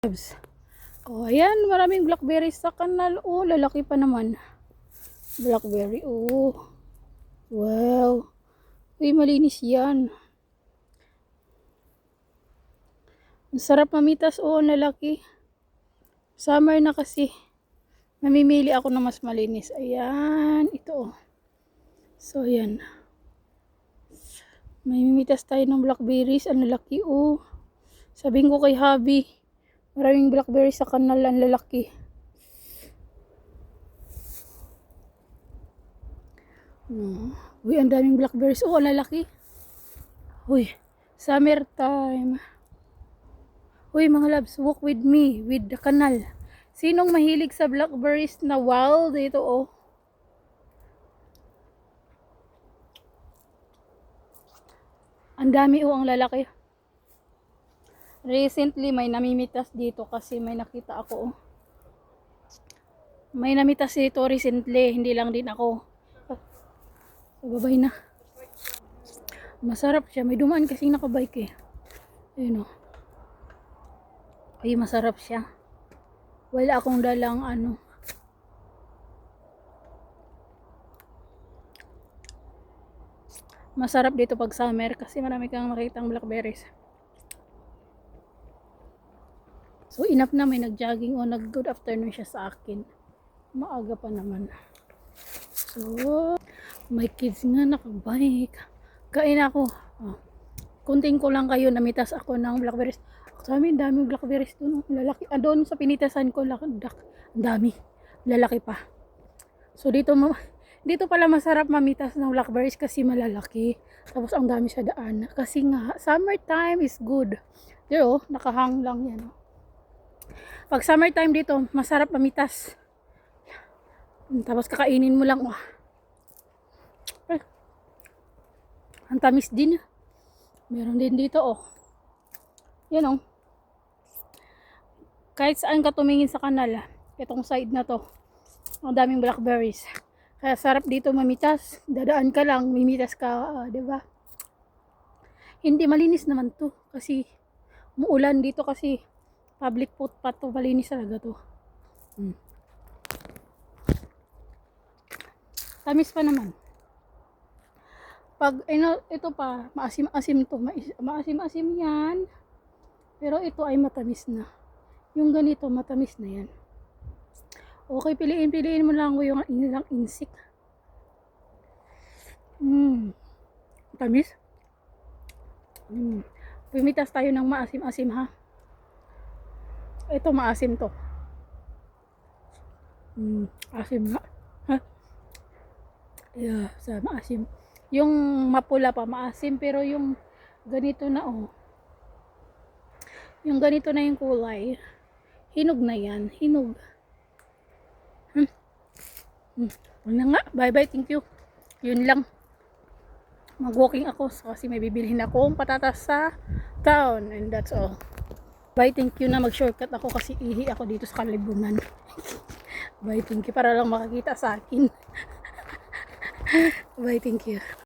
Oh, ayan, maraming blackberries sa kanal. Oh, lalaki pa naman. Blackberry, oh. Wow. Uy, malinis yan. Ang sarap mamitas, oh, lalaki. Summer na kasi. Mamimili ako ng mas malinis. Ayan, ito, oh. So, ayan. Mamimitas tayo ng blackberries. Ang lalaki, oh. Sabihin ko kay Habi, maraming blackberries sa kanal, ang lalaki. Uy, ang daming blackberries. Oh, ang lalaki. Uy, summertime. Uy, mga loves, walk with me, with the kanal. Sinong mahilig sa blackberries na wild? Ito, oh. Ang dami, oh, ang lalaki. Recently, may namimitas dito kasi may nakita ako, oh. May namitas dito recently, hindi lang din ako. Babay na. Masarap siya. May dumaan kasing nakabike, eh. Ayun, oh. Ay, masarap siya. Wala akong dalang ano. Masarap dito pag summer kasi marami kang makitang blackberries. So, enough na, may nag-jogging o nag-good afternoon siya sa akin. Maaga pa naman. So, may kids nga nakabike. Kain ako. Oh. Kunting ko lang kayo, namitas ako ng blackberries. Sa amin, daming blackberries doon. Lalaki. Doon sa pinitasan ko, ang dami. Lalaki pa. So, dito pala masarap mamitas ng blackberries kasi malalaki. Tapos, ang dami sa daan. Kasi nga, summertime is good. Pero, nakahang lang yan. Pag summertime dito, masarap mamitas. Tapos, kakainin mo lang. Oh. Ang tamis din. Meron din dito, oh. Yan, oh. Kahit saan ka tumingin sa kanal, itong side na to, ang daming blackberries. Kaya sarap dito mamitas. Dadaan ka lang, mimitas ka, diba? Hindi malinis naman to kasi muulan dito kasi public footpath to, malinis talaga to. Tamis pa naman. Pag ito pa, maasim-asim to, maasim-asim yan. Pero ito ay matamis na. Yung ganito, matamis na yan. Okay, piliin mo lang yung ilang insik. Tamis. Pumitas tayo ng maasim-asim, ha. Ito maasim to. Asim nga. Ha? Yeah, sa maasim. Yung mapula pa maasim, pero yung ganito na, oh. Yung ganito na yung kulay. Hinog na yan. Hinog. Wala na nga. Bye-bye. Thank you. Yun lang. Mag-walking ako kasi may bibilhin akong patatas sa town. And that's all. Bye. Thank you na. Mag-shortcut ako kasi ihi ako dito sa Kalibunan. Bye. Thank you. Para lang makakita sa akin. Bye. Thank you.